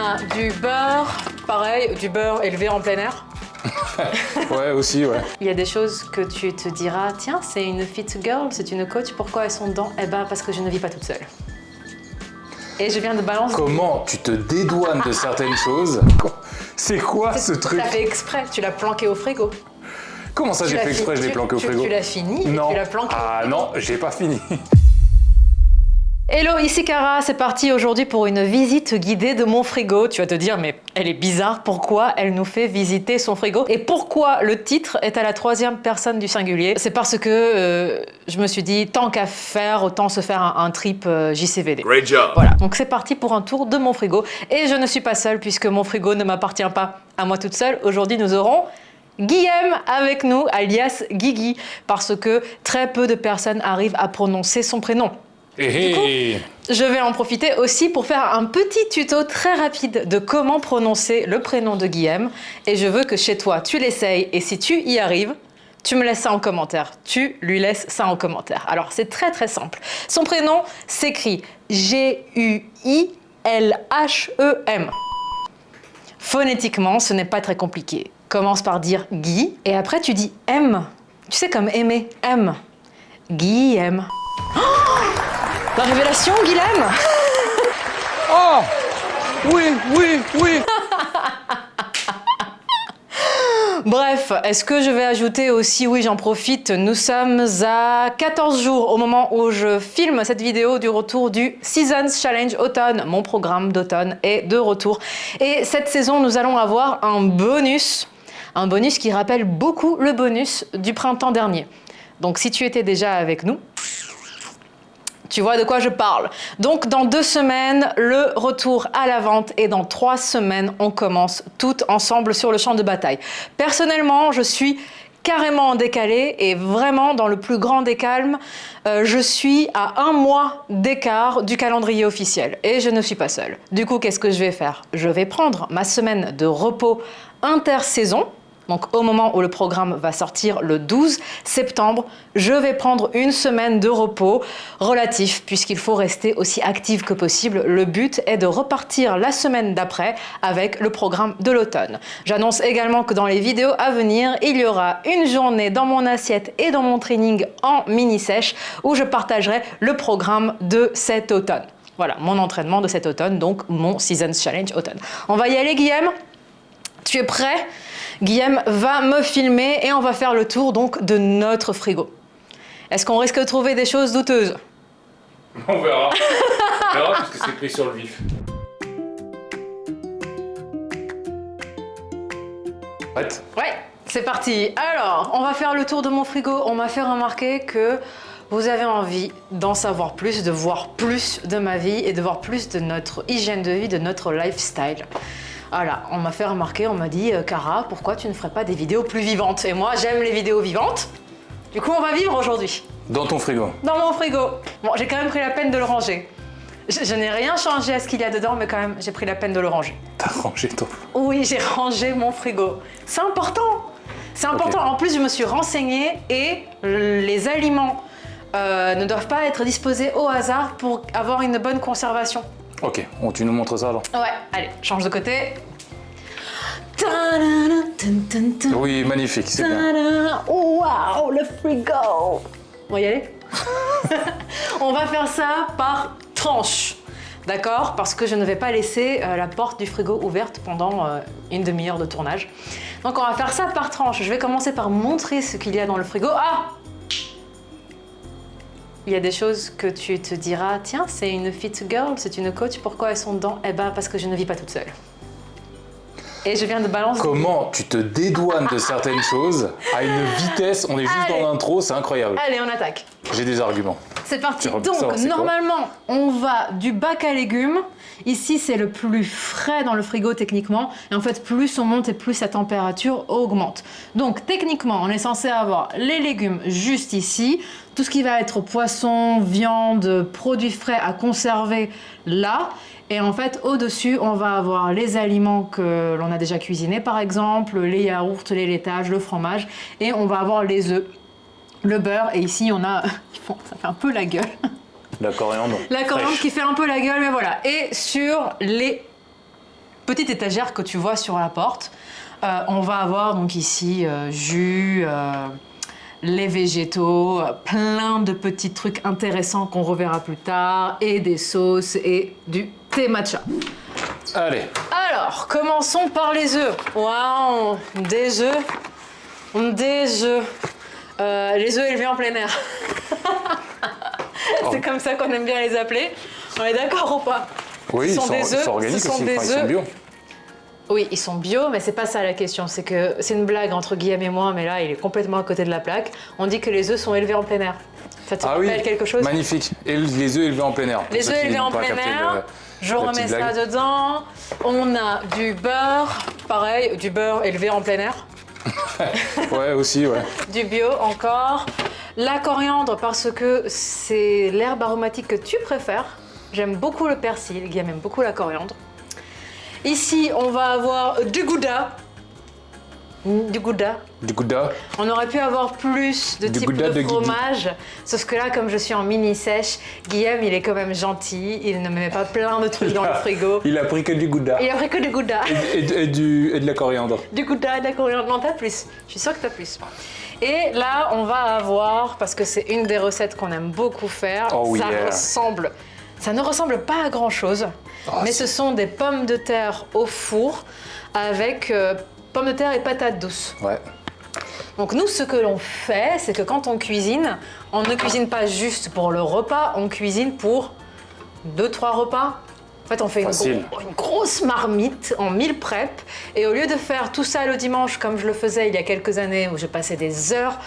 a du beurre, pareil, du beurre élevé en plein air. Ouais, aussi, ouais. Il y a des choses que tu te diras, tiens, c'est une fit girl, c'est une coach, pourquoi elles sont dedans? Eh ben, parce que je ne vis pas toute seule. Et je viens de balancer. Comment tu te dédouanes de certaines choses? C'est quoi ce truc? Tu l'as fait exprès, tu l'as planqué au frigo. Comment ça, j'ai fait exprès, je l'ai planqué au frigo? Tu l'as fini non. Et tu l'as planqué. Ah non, j'ai pas fini. Hello, ici Cara, c'est parti aujourd'hui pour une visite guidée de mon frigo. Tu vas te dire, mais elle est bizarre, pourquoi elle nous fait visiter son frigo? Et pourquoi le titre est à la troisième personne du singulier? C'est parce que je me suis dit, tant qu'à faire, autant se faire un trip JCVD. Great job! Voilà, donc c'est parti pour un tour de mon frigo. Et je ne suis pas seule puisque mon frigo ne m'appartient pas à moi toute seule. Aujourd'hui, nous aurons Guillaume avec nous, alias Guigui, parce que très peu de personnes arrivent à prononcer son prénom. Hé Je vais en profiter aussi pour faire un petit tuto très rapide de comment prononcer le prénom de Guillaume. Et je veux que chez toi, tu l'essayes. Et si tu y arrives, tu me laisses ça en commentaire. Tu lui laisses ça en commentaire. Alors, c'est très très simple. Son prénom s'écrit G-U-I-L-H-E-M. Phonétiquement, ce n'est pas très compliqué. Commence par dire Guy et après tu dis M. Tu sais, comme aimer, M. Guillaume. Oh, la révélation, Guillaume. Oh! Oui, oui, oui! Bref, est-ce que je vais ajouter aussi, oui j'en profite, nous sommes à 14 jours au moment où je filme cette vidéo du retour du Seasons Challenge Automne. Mon programme d'automne est de retour. Et cette saison, nous allons avoir un bonus qui rappelle beaucoup le bonus du printemps dernier. Donc si tu étais déjà avec nous, tu vois de quoi je parle. Donc dans 2 semaines, le retour à la vente et dans 3 semaines, on commence toutes ensemble sur le champ de bataille. Personnellement, je suis carrément en décalé et vraiment dans le plus grand des calmes, je suis à 1 mois d'écart du calendrier officiel et je ne suis pas seule. Du coup, qu'est-ce que je vais faire? Je vais prendre ma semaine de repos intersaison. Donc au moment où le programme va sortir le 12 septembre, je vais prendre une semaine de repos relatif puisqu'il faut rester aussi active que possible. Le but est de repartir la semaine d'après avec le programme de l'automne. J'annonce également que dans les vidéos à venir, il y aura une journée dans mon assiette et dans mon training en mini-sèche où je partagerai le programme de cet automne. Voilà, mon entraînement de cet automne, donc mon Seasons Challenge automne. On va y aller, Guillaume? Tu es prêt? Guillaume va me filmer et on va faire le tour donc de notre frigo. Est-ce qu'on risque de trouver des choses douteuses? On verra. On verra parce que c'est pris sur le vif. Prête? Ouais, c'est parti. Alors, on va faire le tour de mon frigo. On m'a fait remarquer que vous avez envie d'en savoir plus, de voir plus de ma vie et de voir plus de notre hygiène de vie, de notre lifestyle. Voilà, on m'a fait remarquer, on m'a dit « Cara, pourquoi tu ne ferais pas des vidéos plus vivantes ?» Et moi, j'aime les vidéos vivantes. Du coup, on va vivre aujourd'hui. Dans ton frigo? Dans mon frigo. Bon, j'ai quand même pris la peine de le ranger. Je n'ai rien changé à ce qu'il y a dedans, mais quand même, j'ai pris la peine de le ranger. T'as rangé ton... Oui, j'ai rangé mon frigo. C'est important. C'est important. Okay. En plus, je me suis renseignée et les aliments ne doivent pas être disposés au hasard pour avoir une bonne conservation. Ok, tu nous montres ça alors? Ouais, allez, change de côté. Oui, magnifique, c'est bien. Waouh, le frigo! On va y aller? On va faire ça par tranche, d'accord? Parce que je ne vais pas laisser la porte du frigo ouverte pendant une demi-heure de tournage. Donc on va faire ça par tranche. Je vais commencer par montrer ce qu'il y a dans le frigo. Ah! Il y a des choses que tu te diras, tiens, c'est une fit girl, c'est une coach, pourquoi elles sont dedans? Eh ben, parce que je ne vis pas toute seule. Et je viens de balancer... Comment tu te dédouanes de certaines choses à une vitesse, on est juste dans l'intro, c'est incroyable. Allez, on attaque. J'ai des arguments. C'est parti. Donc, normalement, on va du bac à légumes. Ici, c'est le plus frais dans le frigo techniquement. Et en fait, plus on monte et plus sa température augmente. Donc, techniquement, on est censé avoir les légumes juste ici. Tout ce qui va être poisson, viande, produits frais à conserver là. Et en fait, au-dessus, on va avoir les aliments que l'on a déjà cuisinés, par exemple, les yaourts, les laitages, le fromage. Et on va avoir les œufs, le beurre. Et ici, on a... ça fait un peu la gueule. La coriandre. La coriandre qui fait un peu la gueule, mais voilà. Et sur les petite étagère que tu vois sur la porte. On va avoir donc ici jus, les végétaux, plein de petits trucs intéressants qu'on reverra plus tard, et des sauces et du thé matcha. Allez. Alors, commençons par les œufs. Waouh, des œufs. Des œufs. Les œufs élevés en plein air. C'est comme ça qu'on aime bien les appeler. On est d'accord ou pas? Oui, Ce sont des œufs, ils sont organiques ce sont aussi, des enfin, ils sont œufs. bio. Oui, ils sont bio, mais c'est pas ça la question. C'est que c'est une blague entre Guillaume et moi, mais là, il est complètement à côté de la plaque. On dit que les œufs sont élevés en plein air. Ça te rappelle quelque chose? Magnifique. Et les œufs élevés en plein air. Les œufs élevés en plein air. Je remets ça dedans. On a du beurre, pareil, du beurre élevé en plein air. Ouais, aussi, ouais. Du bio encore. La coriandre parce que c'est l'herbe aromatique que tu préfères. J'aime beaucoup le persil, Guillaume aime beaucoup la coriandre. Ici, on va avoir du gouda. Du gouda. Du gouda. On aurait pu avoir plus de types de fromage, sauf que là, comme je suis en mini sèche, Guillaume, il est quand même gentil, il ne me met pas plein de trucs dans le frigo. Il a pris que du gouda. Il a pris que du gouda. Et de la coriandre. Du gouda et de la coriandre. Non, t'as plus. Je suis sûre que t'as plus. Et là, on va avoir, parce que c'est une des recettes qu'on aime beaucoup faire, ça ne ressemble pas à grand chose, mais ce sont des pommes de terre au four avec pommes de terre et patates douces. Ouais. Donc nous, ce que l'on fait, c'est que quand on cuisine, on ne cuisine pas juste pour le repas, on cuisine pour 2-3 repas. En fait, on fait une grosse marmite en meal prep. Et au lieu de faire tout ça le dimanche, comme je le faisais il y a quelques années, où je passais des heures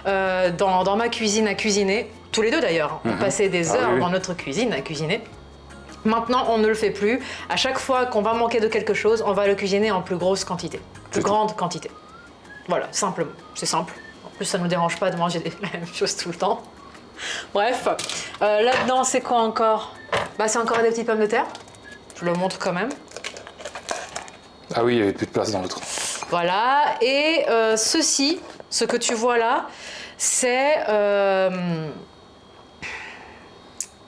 dans ma cuisine à cuisiner, tous les deux d'ailleurs, on passait des heures dans notre cuisine à cuisiner. Maintenant, on ne le fait plus. À chaque fois qu'on va manquer de quelque chose, on va le cuisiner en plus grosse quantité, plus grande quantité. Voilà, simplement. C'est simple. En plus, ça ne nous dérange pas de manger la même chose tout le temps. Bref, là-dedans, c'est quoi encore? Bah, c'est encore des petites pommes de terre. Je le montre quand même. Ah oui, il n'y avait plus de place dans l'autre. Voilà, et ceci, ce que tu vois là, c'est...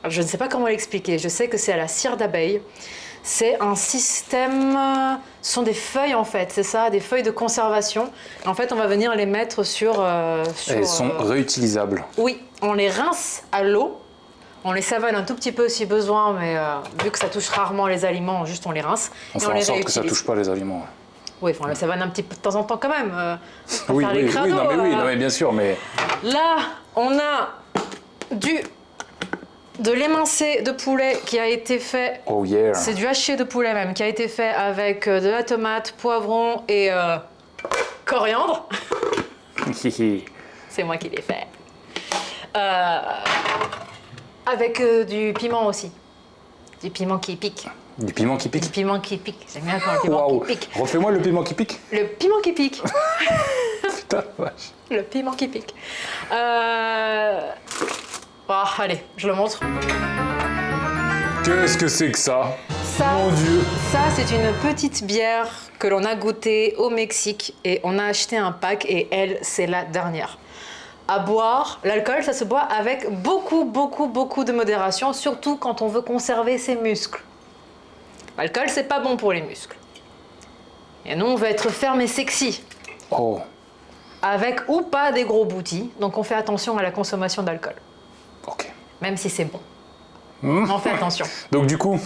je ne sais pas comment l'expliquer, je sais que c'est à la cire d'abeille. C'est un système... Ce sont des feuilles en fait, c'est ça, des feuilles de conservation. En fait, on va venir les mettre sur... Elles sont réutilisables. Oui, on les rince à l'eau. On les savonne un tout petit peu si besoin, mais vu que ça touche rarement les aliments, juste on les rince. On fait en sorte que ça touche pas les aliments. Oui, on les savonne un petit peu de temps en temps quand même. Oui, non mais bien sûr, mais... Là, on a de l'émincé de poulet qui a été fait... Oh yeah. C'est du haché de poulet même, qui a été fait avec de la tomate, poivron et coriandre. C'est moi qui l'ai fait. Avec du piment aussi. Du piment qui pique. Du piment qui pique? Du piment qui pique. J'aime bien quand le piment qui pique. Refais-moi le piment qui pique. Le piment qui pique. Putain, vache. Le piment qui pique. Allez, je le montre. Qu'est-ce que c'est que ça? Mon Dieu. Ça, c'est une petite bière que l'on a goûtée au Mexique et on a acheté un pack et elle, c'est la dernière. À boire, l'alcool, ça se boit avec beaucoup de modération, surtout quand on veut conserver ses muscles. L'alcool, c'est pas bon pour les muscles. Et nous, on veut être ferme et sexy. Oh. Avec ou pas des gros boutis, donc on fait attention à la consommation d'alcool. Ok. Même si c'est bon. On fait attention. Donc du coup,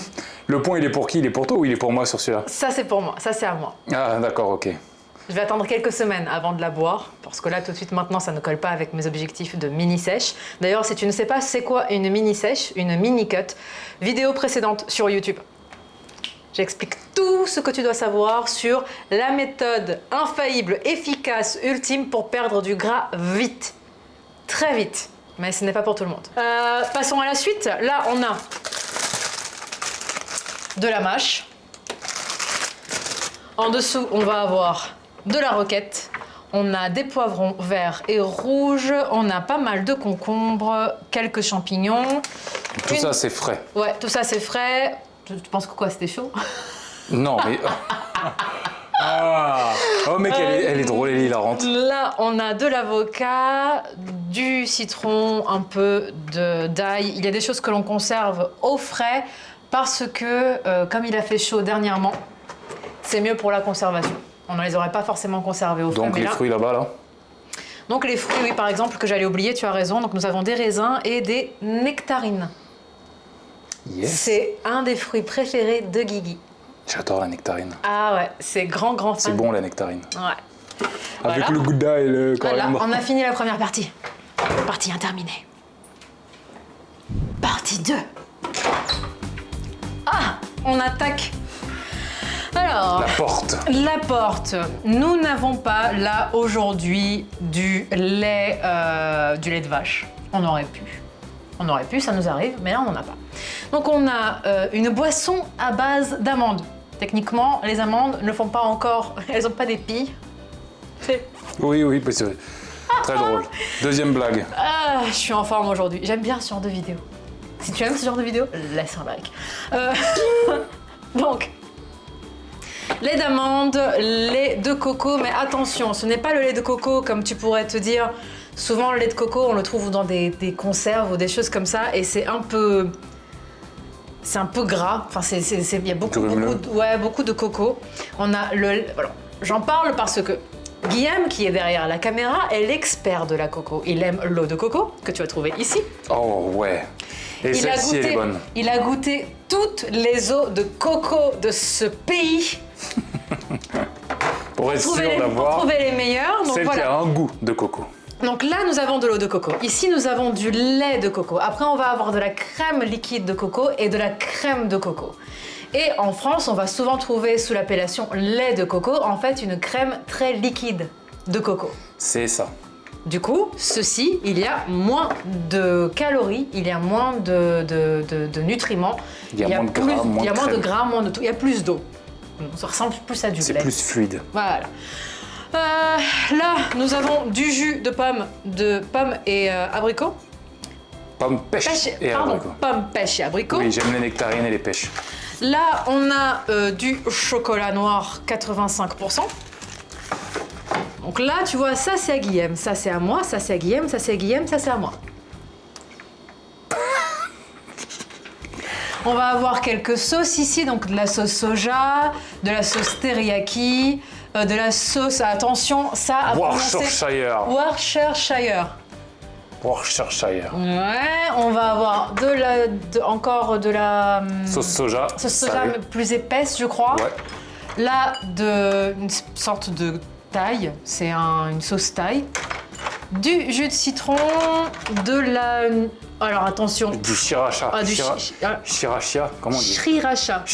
le point, il est pour qui? Il est pour toi ou il est pour moi sur celui-là? Ça, c'est pour moi. Ça, c'est à moi. Ah, d'accord, ok. Je vais attendre quelques semaines avant de la boire, parce que là, tout de suite, maintenant, ça ne colle pas avec mes objectifs de mini-sèche. D'ailleurs, si tu ne sais pas c'est quoi une mini-sèche, une mini-cut, vidéo précédente sur YouTube. J'explique tout ce que tu dois savoir sur la méthode infaillible, efficace, ultime pour perdre du gras vite. Très vite. Mais ce n'est pas pour tout le monde. Passons à la suite. Là, on a de la mâche. En dessous, on va avoir de la roquette. On a des poivrons verts et rouges. On a pas mal de concombres, quelques champignons. Tout ça, c'est frais. Ouais, tout ça, c'est frais. Tu penses que quoi, c'était chaud? Non, mais... Ah. Oh mec, elle est drôle, elle est hilarante. Là, on a de l'avocat, du citron, un peu d'ail. Il y a des choses que l'on conserve au frais parce que, comme il a fait chaud dernièrement, c'est mieux pour la conservation. On ne les aurait pas forcément conservés au frais. Donc les fruits là-bas, là. Donc les fruits, oui, par exemple, que j'allais oublier, tu as raison. Donc nous avons des raisins et des nectarines. Yes. C'est un des fruits préférés de Guigui. J'adore la nectarine. Ah ouais, c'est grand fan. C'est bon la nectarine. Ouais. Avec Voilà. le gouda et le Voilà, coriandre. on a fini la première partie. Partie interminée. Partie 2. Ah, on attaque. Alors, la porte. Nous n'avons pas là aujourd'hui du lait de vache. On aurait pu, ça nous arrive, mais là on n'en a pas. Donc on a une boisson à base d'amandes. Techniquement, les amandes ne font pas encore, elles n'ont pas d'épi. Oui, c'est vrai. Très drôle. Deuxième blague. Ah, je suis en forme aujourd'hui. J'aime bien ce genre de vidéo. Si tu aimes ce genre de vidéo, laisse un like. Donc, lait d'amande, lait de coco, mais attention, ce n'est pas le lait de coco comme tu pourrais te dire. Souvent, le lait de coco, on le trouve dans des conserves ou des choses comme ça, et c'est un peu gras. Enfin, il y a beaucoup de coco. On a voilà. J'en parle parce que Guillaume, qui est derrière la caméra, est l'expert de la coco. Il aime l'eau de coco, que tu as trouvée ici. Oh ouais. Et celle-ci, elle est bonne. Il a goûté toutes les eaux de coco de ce pays. Pour être sûr d'avoir. Pour trouver les meilleures. Donc celle voilà. qui a un goût de coco. Donc là, nous avons de l'eau de coco. Ici, nous avons du lait de coco. Après, on va avoir de la crème liquide de coco et de la crème de coco. Et en France, on va souvent trouver sous l'appellation lait de coco, en fait, une crème très liquide de coco. C'est ça. Du coup, ceci, il y a moins de calories, il y a moins de nutriments. Il y a moins de gras, il y a moins de gras, moins de tout. Il y a plus d'eau. Ça ressemble plus à du lait. C'est plus fluide. Voilà. Là, nous avons du jus de pomme et abricot. Pomme, pêche et abricot. Pomme, pêche et abricot. Oui, j'aime les nectarines et les pêches. Là, on a du chocolat noir 85%. Donc là, tu vois, ça c'est à Guillaume, ça c'est à moi, ça c'est à Guillaume, ça c'est à Guillaume, ça c'est à moi. On va avoir quelques sauces ici, donc de la sauce soja, de la sauce teriyaki, de la sauce, attention, ça à Worcestershire. Worcestershire. Ouais, on va avoir encore de la sauce soja. Sauce soja mais plus épaisse, je crois. Ouais. Là, une sorte de thaï, c'est une sauce thaï. Du jus de citron, de la... Alors attention. Du sriracha. Sriracha, comment on dit? Sriracha.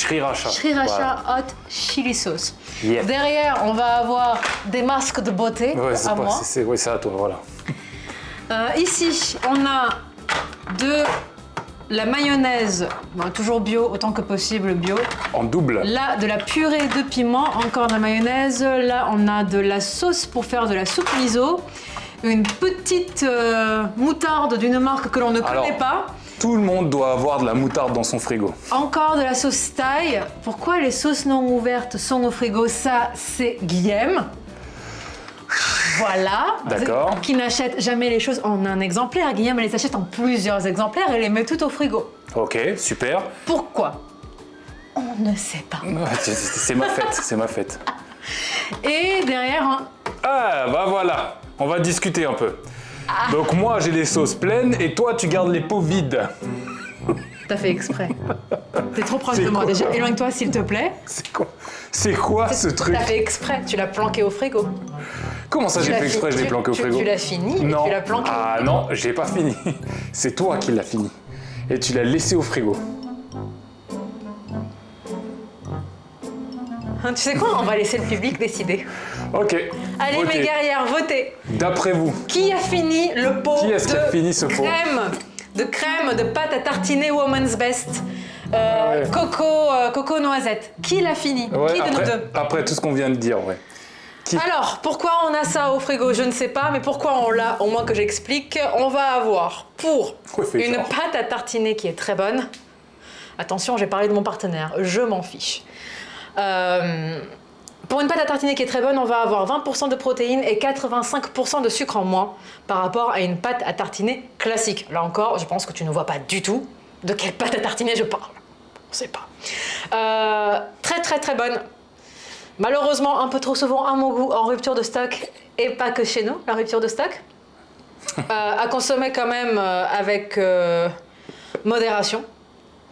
Voilà. Hot chili sauce. Yeah. Derrière, on va avoir des masques de beauté à moi. C'est à toi, voilà. Ici, on a de la mayonnaise, toujours bio, autant que possible bio. En double. Là, de la purée de piment, encore de la mayonnaise. Là, on a de la sauce pour faire de la soupe miso. Une petite moutarde d'une marque que l'on ne connaît pas. Tout le monde doit avoir de la moutarde dans son frigo. Encore de la sauce thaï. Pourquoi les sauces non ouvertes sont au frigo? Ça, c'est Guillaume. Voilà. D'accord. Qui n'achète jamais les choses en un exemplaire. Guillaume, elle les achète en plusieurs exemplaires et les met toutes au frigo. Ok, super. Pourquoi? On ne sait pas. C'est ma fête. Et derrière... Ah, bah voilà. On va discuter un peu. Donc moi, j'ai les sauces pleines et toi, tu gardes les pots vides. T'as fait exprès. T'es trop proche de moi déjà. Éloigne-toi s'il te plaît. C'est quoi ce truc? T'as fait exprès. Tu l'as planqué au frigo. Comment ça, j'ai fait exprès, je l'ai planqué au frigo? Tu l'as fini non. Et tu l'as planqué. Ah non, j'ai pas fini. C'est toi qui l'as fini. Et tu l'as laissé au frigo. Tu sais quoi? On va laisser le public décider. Ok. Allez votez. mes guerrières, votez. D'après vous. Qui a fini le pot Qui est-ce qui a fini ce pot? De pâte à tartiner Woman's Best coco noisette. Qui l'a fini? Qui de nous deux? Après tout ce qu'on vient de dire, ouais. Alors, pourquoi on a ça au frigo? Je ne sais pas, mais pourquoi on l'a? Au moins que j'explique. On va avoir pour une pâte à tartiner qui est très bonne. Attention, j'ai parlé de mon partenaire, je m'en fiche. Pour une pâte à tartiner qui est très bonne, on va avoir 20% de protéines et 85% de sucre en moins par rapport à une pâte à tartiner classique. Là encore, je pense que tu ne vois pas du tout de quelle pâte à tartiner je parle. On ne sait pas. Très très très bonne. Malheureusement, un peu trop souvent, à mon goût, en rupture de stock, et pas que chez nous, la rupture de stock. À consommer quand même avec modération.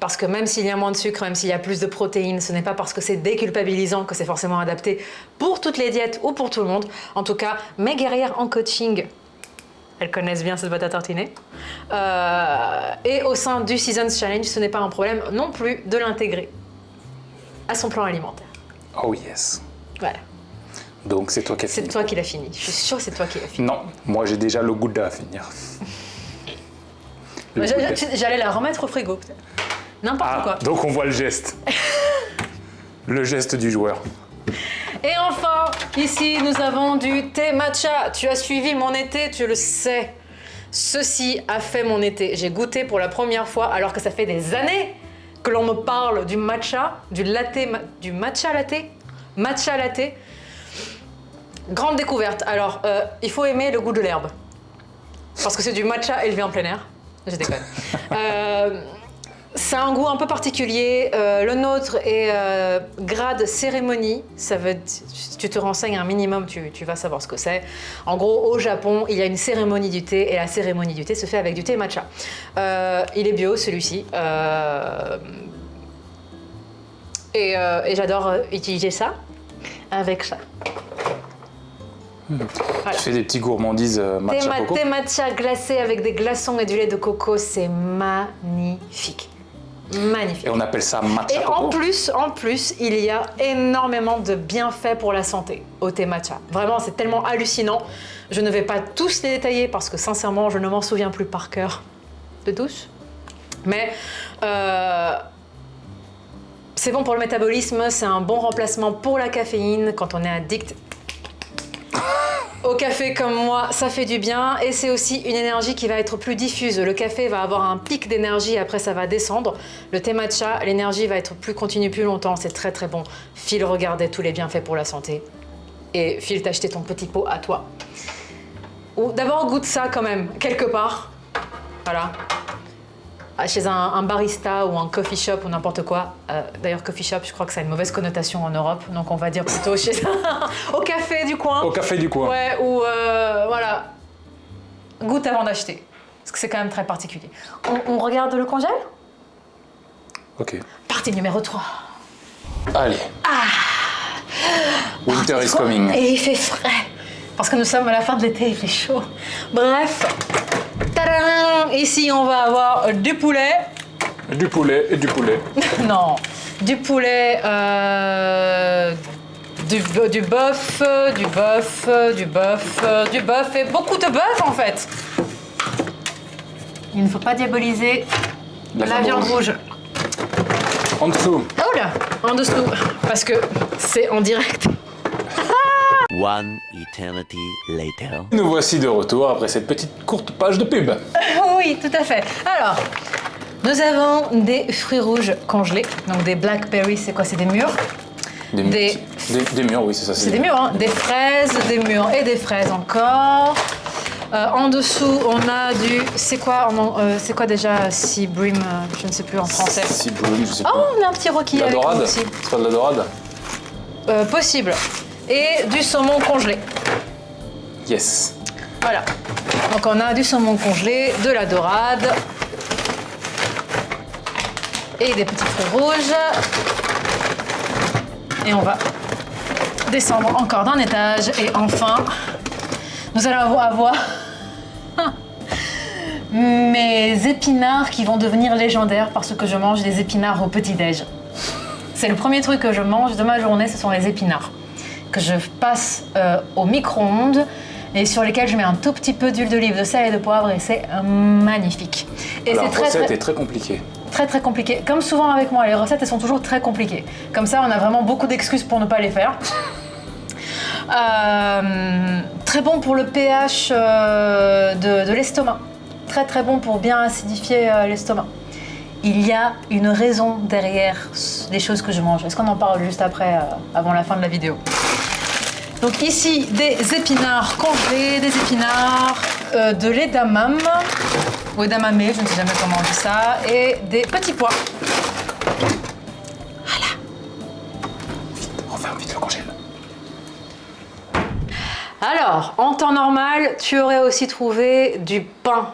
Parce que même s'il y a moins de sucre, même s'il y a plus de protéines, ce n'est pas parce que c'est déculpabilisant que c'est forcément adapté pour toutes les diètes ou pour tout le monde. En tout cas, mes guerrières en coaching, elles connaissent bien cette boîte à tartiner. Et au sein du Seasons Challenge, ce n'est pas un problème non plus de l'intégrer à son plan alimentaire. Oh yes. Voilà. Donc c'est toi qui as fini. C'est toi qui l'as fini. Je suis sûre que c'est toi qui l'as fini. Non, moi j'ai déjà le goût de la finir. J'allais la remettre au frigo, peut-être. N'importe quoi. Donc on voit le geste. Le geste du joueur. Et enfin, ici, nous avons du thé matcha. Tu as suivi mon été, tu le sais. Ceci a fait mon été. J'ai goûté pour la première fois, alors que ça fait des années que l'on me parle du matcha, du matcha latte. Matcha latte. Grande découverte. Alors, il faut aimer le goût de l'herbe. Parce que c'est du matcha élevé en plein air. Je déconne. C'est un goût un peu particulier. Le nôtre est grade cérémonie. Ça veut, si tu te renseignes un minimum, tu vas savoir ce que c'est. En gros, au Japon, il y a une cérémonie du thé et la cérémonie du thé se fait avec du thé matcha. Il est bio, celui-ci. Et j'adore utiliser ça avec ça. Voilà. Tu fais des petits gourmandises matcha coco. Thé matcha glacé avec des glaçons et du lait de coco, c'est magnifique. Magnifique. Et on appelle ça matcha et coco. En plus, il y a énormément de bienfaits pour la santé au thé matcha. Vraiment, c'est tellement hallucinant. Je ne vais pas tous les détailler parce que sincèrement, je ne m'en souviens plus par cœur de tous. Mais c'est bon pour le métabolisme, c'est un bon remplacement pour la caféine quand on est addict au café comme moi, ça fait du bien et c'est aussi une énergie qui va être plus diffuse. Le café va avoir un pic d'énergie, après ça va descendre. Le thé matcha, l'énergie va être plus continue plus longtemps, c'est très très bon. File regarder tous les bienfaits pour la santé et file t'acheter ton petit pot à toi. Ou d'abord goûte ça quand même, quelque part. Voilà. Chez un barista ou un coffee shop ou n'importe quoi. D'ailleurs, coffee shop, je crois que ça a une mauvaise connotation en Europe, donc on va dire plutôt chez au café du coin. Au café du coin. Ouais, ou voilà. Goûte avant d'acheter, parce que c'est quand même très particulier. On regarde le congèle ? Ok. Partie numéro 3. Allez. Winter is coming. Et il fait frais, parce que nous sommes à la fin de l'été, il fait chaud. Bref. Tadam! Ici, on va avoir du poulet. Du poulet et du poulet. Non, du poulet, du bœuf, du bœuf, du bœuf, du bœuf et beaucoup de bœuf en fait. Il ne faut pas diaboliser la viande rouge. En dessous. Oh là, en dessous, parce que c'est en direct. One eternity later. Nous voici de retour après cette petite courte page de pub. Oui, tout à fait. Alors, nous avons des fruits rouges congelés, donc des blackberries, c'est quoi? C'est des mûres. Des mûres, oui, c'est ça. C'est des mûres, hein. Des fraises, des mûres et des fraises encore. En dessous, on a du... C'est quoi déjà Sea Bream, je ne sais plus en français. Sea Bream, je sais Oh, pas. on a un petit roquille La avec nous dorade. aussi. C'est pas de la dorade? Possible. Et du saumon congelé. Yes. Voilà. Donc on a du saumon congelé, de la dorade et des petits fruits rouges. Et on va descendre encore d'un étage. Et enfin, nous allons avoir mes épinards qui vont devenir légendaires parce que je mange des épinards au petit-déj. C'est le premier truc que je mange de ma journée, ce sont les épinards que je passe au micro-ondes et sur lesquels je mets un tout petit peu d'huile d'olive, de sel et de poivre et c'est magnifique. Et La c'est recette est très compliquée. très très compliqué. Comme souvent avec moi, les recettes elles sont toujours très compliquées. Comme ça, on a vraiment beaucoup d'excuses pour ne pas les faire. Très bon pour le pH de l'estomac. Très très bon pour bien acidifier l'estomac. Il y a une raison derrière les choses que je mange. Est-ce qu'on en parle juste après, avant la fin de la vidéo? Donc ici, des épinards congelés, des épinards, de l'edamame, ou edamame, je ne sais jamais comment on dit ça, et des petits pois. Referme vite le congèle. Alors, en temps normal, tu aurais aussi trouvé du pain.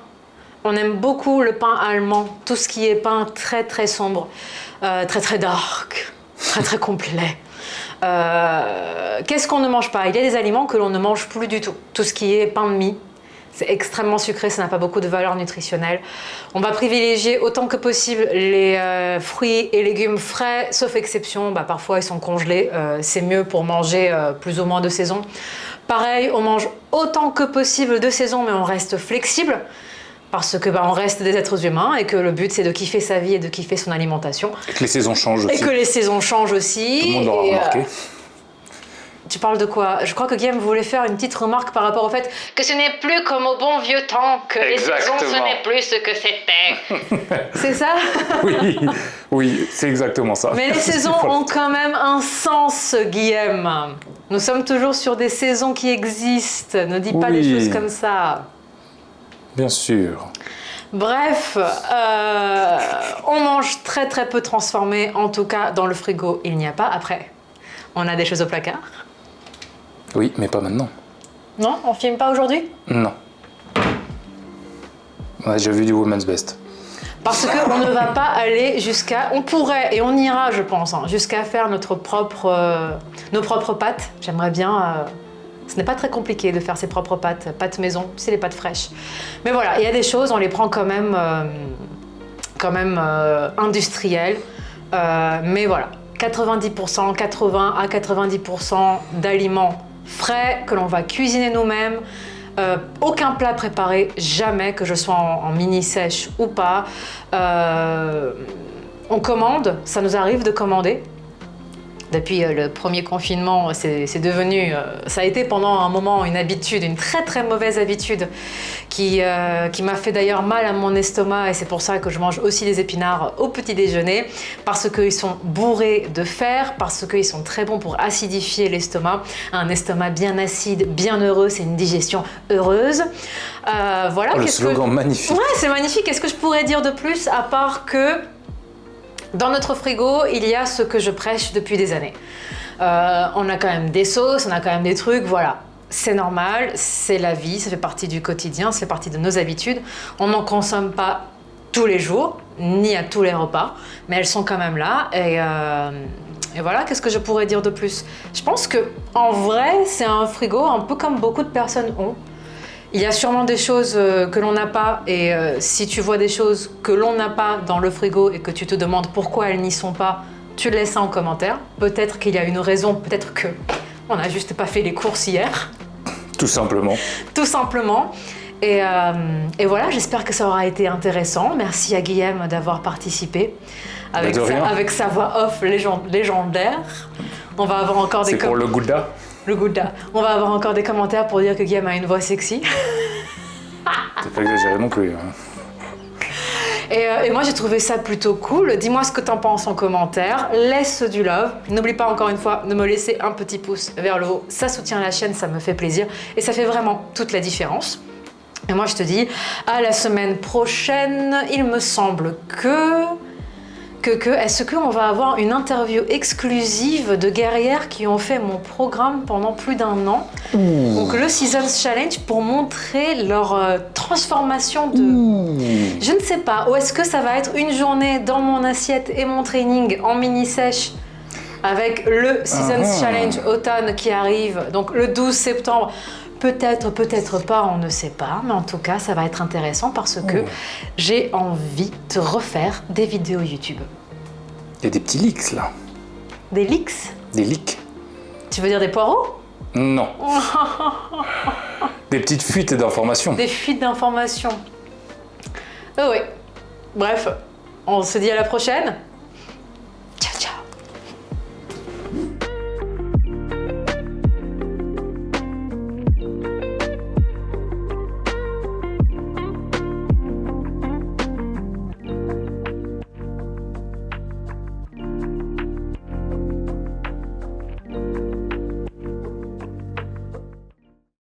On aime beaucoup le pain allemand, tout ce qui est pain très très sombre, très très dark, très très complet. Qu'est-ce qu'on ne mange pas? Il y a des aliments que l'on ne mange plus du tout. Tout ce qui est pain de mie, c'est extrêmement sucré, ça n'a pas beaucoup de valeur nutritionnelle. On va privilégier autant que possible les fruits et légumes frais, sauf exception, parfois ils sont congelés, c'est mieux pour manger plus ou moins de saison. Pareil, on mange autant que possible de saison, mais on reste flexible. Parce que on reste des êtres humains et que le but c'est de kiffer sa vie et de kiffer son alimentation. Et que les saisons changent aussi. Et que les saisons changent aussi. Tout le monde l'aura remarqué. Tu parles de quoi? Je crois que Guillaume voulait faire une petite remarque par rapport au fait que ce n'est plus comme au bon vieux temps, que les saisons ce n'est plus ce que c'était. C'est ça? Oui, c'est exactement ça. Mais les saisons ont quand même un sens, Guillaume. Nous sommes toujours sur des saisons qui existent. Ne dis pas les choses comme ça. Bien sûr. Bref, on mange très très peu transformé. En tout cas, dans le frigo, il n'y a pas. Après, on a des choses au placard. Oui, mais pas maintenant. Non, on filme pas aujourd'hui? Non. Ouais, j'ai vu du Women's Best. Parce qu'on ne va pas aller jusqu'à... On pourrait, et on ira, je pense, jusqu'à faire nos propres pâtes. J'aimerais bien... Ce n'est pas très compliqué de faire ses propres pâtes maison, tu sais, les pâtes fraîches. Mais voilà, il y a des choses, on les prend quand même industrielles. Mais voilà, 80 à 90% d'aliments frais que l'on va cuisiner nous-mêmes. Aucun plat préparé, jamais, que je sois en mini-sèche ou pas. On commande, ça nous arrive de commander. Depuis le premier confinement, c'est devenu, ça a été pendant un moment une habitude, une très très mauvaise habitude qui m'a fait d'ailleurs mal à mon estomac, et c'est pour ça que je mange aussi des épinards au petit déjeuner, parce qu'ils sont bourrés de fer, parce qu'ils sont très bons pour acidifier l'estomac. Un estomac bien acide, bien heureux, c'est une digestion heureuse. Voilà. Le slogan magnifique. Ouais, c'est magnifique. Qu'est-ce que je pourrais dire de plus à part que dans notre frigo, il y a ce que je prêche depuis des années. On a quand même des sauces, on a quand même des trucs, voilà. C'est normal, c'est la vie, ça fait partie du quotidien, ça fait partie de nos habitudes. On n'en consomme pas tous les jours, ni à tous les repas, mais elles sont quand même là. Et voilà, qu'est-ce que je pourrais dire de plus? Je pense que en vrai, c'est un frigo un peu comme beaucoup de personnes ont. Il y a sûrement des choses que l'on n'a pas, et si tu vois des choses que l'on n'a pas dans le frigo et que tu te demandes pourquoi elles n'y sont pas, tu laisses ça en commentaire. Peut-être qu'il y a une raison, peut-être que on n'a juste pas fait les courses hier. Tout simplement. Tout simplement. Et voilà, j'espère que ça aura été intéressant. Merci à Guillaume d'avoir participé avec sa voix off légendaire. On va avoir encore des... C'est pour le Gouda. Le Gouda. On va avoir encore des commentaires pour dire que Guillaume a une voix sexy. C'est pas exagéré non plus. Et moi j'ai trouvé ça plutôt cool. Dis-moi ce que t'en penses en commentaire. Laisse du love. N'oublie pas encore une fois de me laisser un petit pouce vers le haut. Ça soutient la chaîne, ça me fait plaisir. Et ça fait vraiment toute la différence. Et moi je te dis à la semaine prochaine. Il me semble que est-ce qu'on va avoir une interview exclusive de guerrières qui ont fait mon programme pendant plus d'1 an. Donc le Seasons Challenge, pour montrer leur transformation de... Je ne sais pas, ou est-ce que ça va être une journée dans mon assiette et mon training en mini-sèche avec le Seasons Challenge automne qui arrive, donc le 12 septembre. Peut-être, peut-être pas, on ne sait pas, mais en tout cas, ça va être intéressant parce que j'ai envie de refaire des vidéos YouTube. Il y a des petits leaks, là. Des leaks? Des leaks. Tu veux dire des poireaux? Non. Des petites fuites d'informations. Des fuites d'informations. Oh oui. Bref, on se dit à la prochaine.